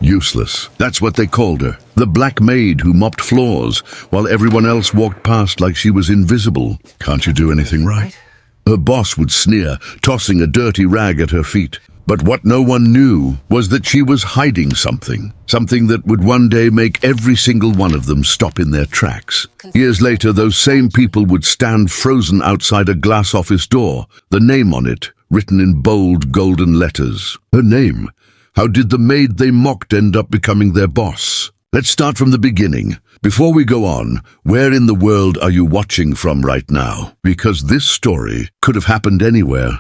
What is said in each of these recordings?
Useless. That's what they called her. The black maid who mopped floors while everyone else walked past like she was invisible. Can't you do anything right? Her boss would sneer, tossing a dirty rag at her feet. But what no one knew was that she was hiding something that would one day make every single one of them stop in their tracks. Years later, those same people would stand frozen outside a glass office door, the name on it written in bold golden letters. Her name. How did the maid they mocked end up becoming their boss? Let's start from the beginning. Before we go on, where in the world are you watching from right now? Because this story could have happened anywhere.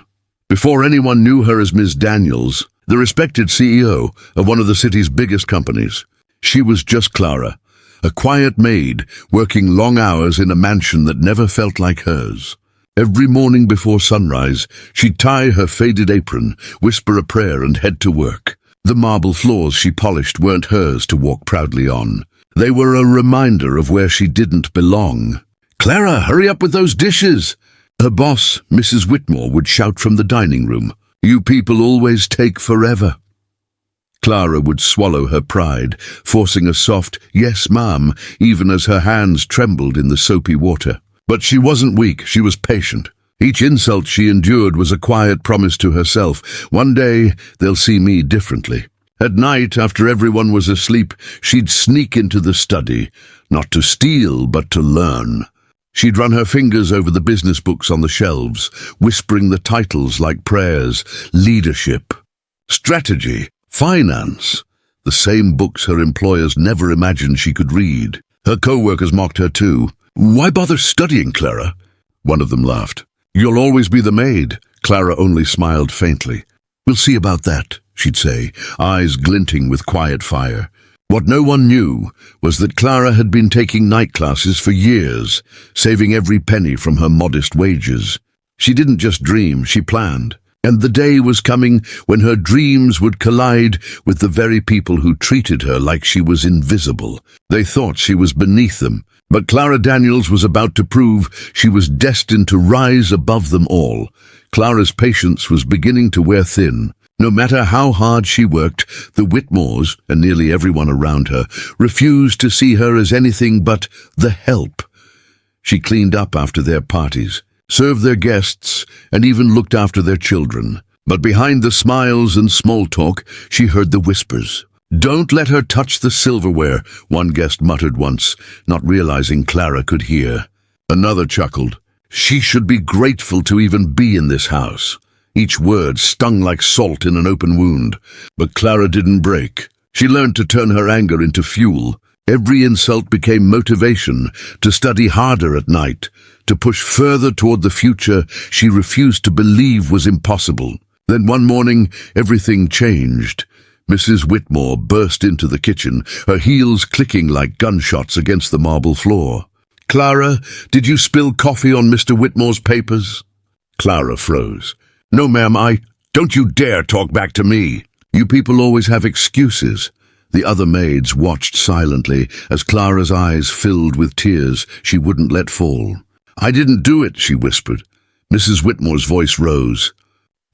Before anyone knew her as Ms. Daniels, the respected CEO of one of the city's biggest companies, she was just Clara, a quiet maid working long hours in a mansion that never felt like hers. Every morning before sunrise, she'd tie her faded apron, whisper a prayer, and head to work. The marble floors she polished weren't hers to walk proudly on. They were a reminder of where she didn't belong. "Clara, hurry up with those dishes!" Her boss, Mrs. Whitmore, would shout from the dining room. "You people always take forever." Clara would swallow her pride, forcing a soft, "Yes, ma'am," even as her hands trembled in the soapy water. But she wasn't weak, she was patient. Each insult she endured was a quiet promise to herself. One day, they'll see me differently. At night, after everyone was asleep, she'd sneak into the study, not to steal, but to learn. She'd run her fingers over the business books on the shelves, whispering the titles like prayers: leadership, strategy, finance, the same books her employers never imagined she could read. Her co-workers mocked her too. "Why bother studying, Clara?" One of them laughed. "You'll always be the maid." Clara only smiled faintly. "We'll see about that," she'd say, eyes glinting with quiet fire. What no one knew was that Clara had been taking night classes for years, saving every penny from her modest wages. She didn't just dream, she planned. And the day was coming when her dreams would collide with the very people who treated her like she was invisible. They thought she was beneath them, but Clara Daniels was about to prove she was destined to rise above them all. Clara's patience was beginning to wear thin. No matter how hard she worked, the Whitmores, and nearly everyone around her, refused to see her as anything but the help. She cleaned up after their parties, served their guests, and even looked after their children. But behind the smiles and small talk, she heard the whispers. "Don't let her touch the silverware," one guest muttered once, not realizing Clara could hear. Another chuckled. "She should be grateful to even be in this house." Each word stung like salt in an open wound. But Clara didn't break. She learned to turn her anger into fuel. Every insult became motivation to study harder at night, to push further toward the future she refused to believe was impossible. Then one morning, everything changed. Mrs. Whitmore burst into the kitchen, her heels clicking like gunshots against the marble floor. "Clara, did you spill coffee on Mr. Whitmore's papers?" Clara froze. "No, ma'am, Don't you dare talk back to me." "You people always have excuses." The other maids watched silently as Clara's eyes filled with tears she wouldn't let fall. "I didn't do it," she whispered. Mrs. Whitmore's voice rose.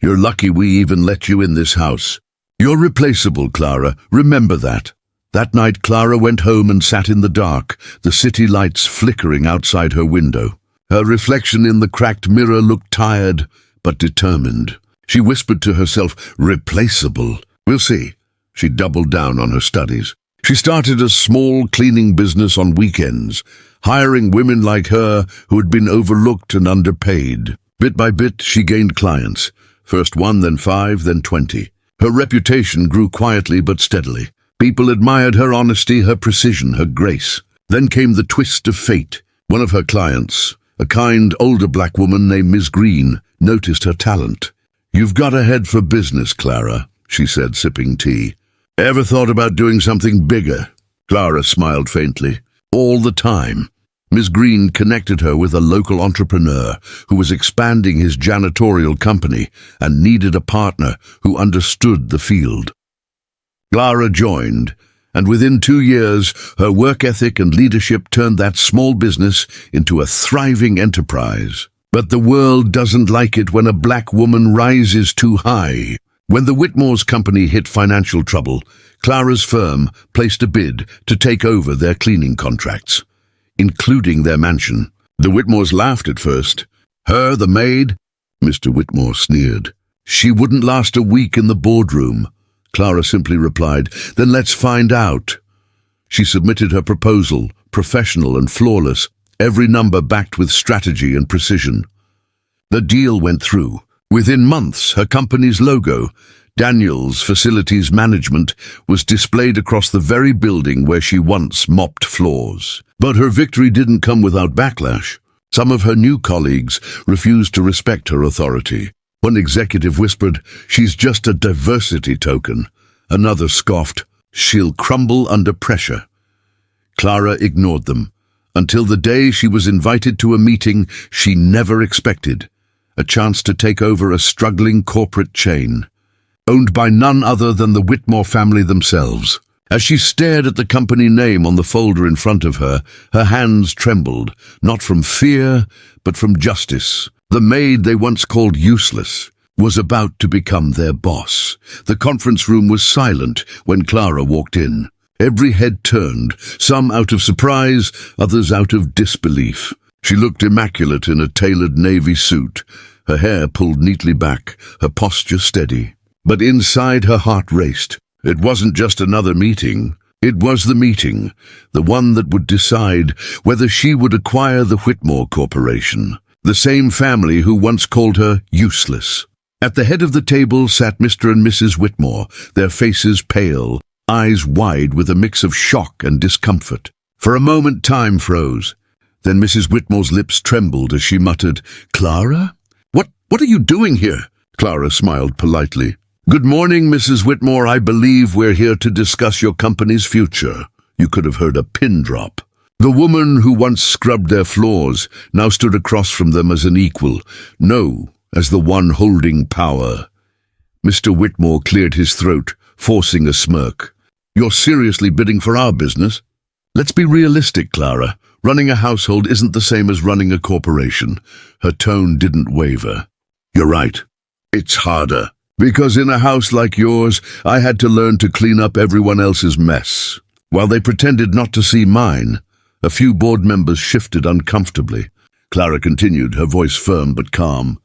"You're lucky we even let you in this house. You're replaceable, Clara. Remember that." That night, Clara went home and sat in the dark, the city lights flickering outside her window. Her reflection in the cracked mirror looked tired, but determined. She whispered to herself, "Replaceable. We'll see." She doubled down on her studies. She started a small cleaning business on weekends, hiring women like her who had been overlooked and underpaid. Bit by bit, she gained clients. First 1, then 5, then 20. Her reputation grew quietly but steadily. People admired her honesty, her precision, her grace. Then came the twist of fate. One of her clients, a kind, older black woman named Ms. Green, noticed her talent. "You've got a head for business, Clara," she said, sipping tea. "Ever thought about doing something bigger?" Clara smiled faintly. "All the time." Ms. Green connected her with a local entrepreneur who was expanding his janitorial company and needed a partner who understood the field. Clara joined, and within 2 years, her work ethic and leadership turned that small business into a thriving enterprise. But the world doesn't like it when a black woman rises too high. When the Whitmore's company hit financial trouble, Clara's firm placed a bid to take over their cleaning contracts, including their mansion. The Whitmores laughed at first. Her, the maid? Mr. Whitmore sneered. She wouldn't last a week in the boardroom. Clara simply replied, Then let's find out. She submitted her proposal, professional and flawless, every number backed with strategy and precision. The deal went through. Within months, her company's logo, Daniel's Facilities Management, was displayed across the very building where she once mopped floors. But her victory didn't come without backlash. Some of her new colleagues refused to respect her authority. One executive whispered, She's just a diversity token. Another scoffed, She'll crumble under pressure. Clara ignored them, until the day she was invited to a meeting she never expected, a chance to take over a struggling corporate chain, owned by none other than the Whitmore family themselves. As she stared at the company name on the folder in front of her, her hands trembled, not from fear, but from justice. The maid they once called useless was about to become their boss. The conference room was silent when Clara walked in. Every head turned, some out of surprise, others out of disbelief. She looked immaculate in a tailored navy suit, her hair pulled neatly back, her posture steady. But inside her heart raced. It wasn't just another meeting. It was the meeting, the one that would decide whether she would acquire the Whitmore Corporation, the same family who once called her useless. At the head of the table sat Mr. and Mrs. Whitmore, their faces pale, eyes wide with a mix of shock and discomfort. For a moment time froze. Then Mrs. Whitmore's lips trembled as she muttered, Clara? What are you doing here? Clara smiled politely. Good morning, Mrs. Whitmore. I believe we're here to discuss your company's future. You could have heard a pin drop. The woman who once scrubbed their floors now stood across from them as an equal, no, as the one holding power. Mr. Whitmore cleared his throat, forcing a smirk. You're seriously bidding for our business? Let's be realistic, Clara. Running a household isn't the same as running a corporation. Her tone didn't waver. You're right. It's harder. Because in a house like yours, I had to learn to clean up everyone else's mess. While they pretended not to see mine, a few board members shifted uncomfortably. Clara continued, her voice firm but calm.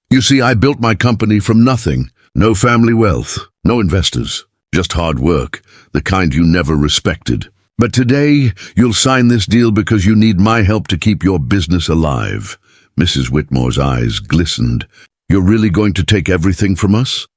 You see, I built my company from nothing. No family wealth, no investors, just hard work, the kind you never respected. But today, you'll sign this deal because you need my help to keep your business alive. Mrs. Whitmore's eyes glistened. You're really going to take everything from us?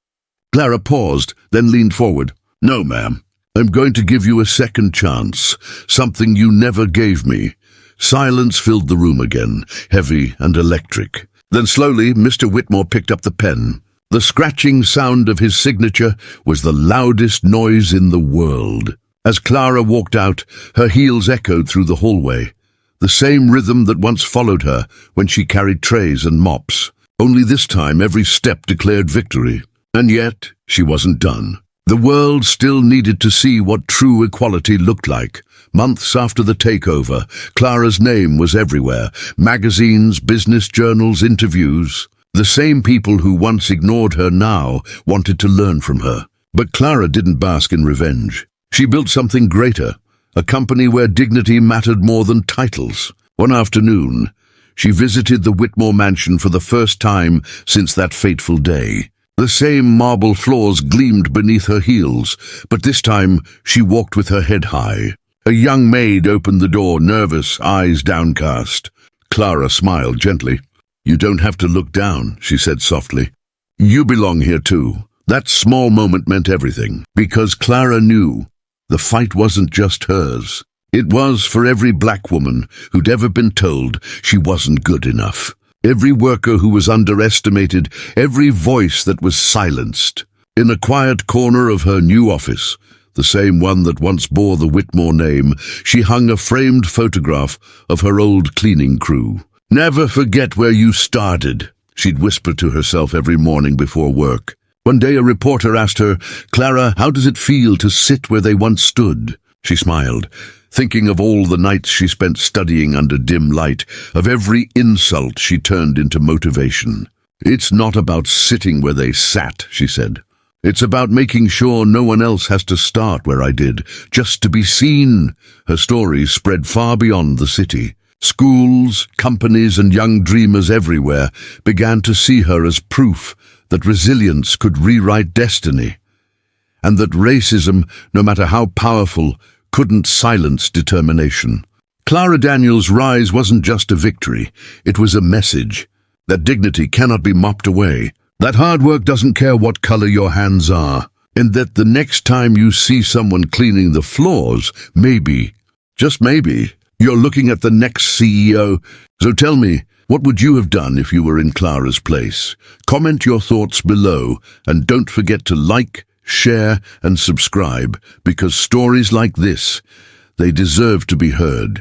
Clara paused, then leaned forward. No, ma'am. I'm going to give you a second chance, something you never gave me. Silence filled the room again, heavy and electric. Then slowly, Mr. Whitmore picked up the pen. The scratching sound of his signature was the loudest noise in the world. As Clara walked out, her heels echoed through the hallway, the same rhythm that once followed her when she carried trays and mops. Only this time every step declared victory. And yet, she wasn't done. The world still needed to see what true equality looked like. Months after the takeover, Clara's name was everywhere. Magazines, business journals, interviews. The same people who once ignored her now wanted to learn from her. But Clara didn't bask in revenge. She built something greater, a company where dignity mattered more than titles. One afternoon, she visited the Whitmore mansion for the first time since that fateful day. The same marble floors gleamed beneath her heels, but this time she walked with her head high. A young maid opened the door, nervous, eyes downcast. Clara smiled gently. You don't have to look down, she said softly. You belong here too. That small moment meant everything, because Clara knew the fight wasn't just hers. It was for every black woman who'd ever been told she wasn't good enough. Every worker who was underestimated, every voice that was silenced. In a quiet corner of her new office, the same one that once bore the Whitmore name, she hung a framed photograph of her old cleaning crew. Never forget where you started, she'd whisper to herself every morning before work. One day a reporter asked her, Clara, how does it feel to sit where they once stood? She smiled, thinking of all the nights she spent studying under dim light, of every insult she turned into motivation. It's not about sitting where they sat, she said. It's about making sure no one else has to start where I did, just to be seen. Her stories spread far beyond the city. Schools, companies, and young dreamers everywhere began to see her as proof that resilience could rewrite destiny, and that racism, no matter how powerful, couldn't silence determination. Clara Daniels' rise wasn't just a victory, it was a message that dignity cannot be mopped away, that hard work doesn't care what color your hands are, and that the next time you see someone cleaning the floors, maybe, just maybe, you're looking at the next CEO. So tell me, what would you have done if you were in Clara's place? Comment your thoughts below, and don't forget to like, share, and subscribe, because stories like this, they deserve to be heard.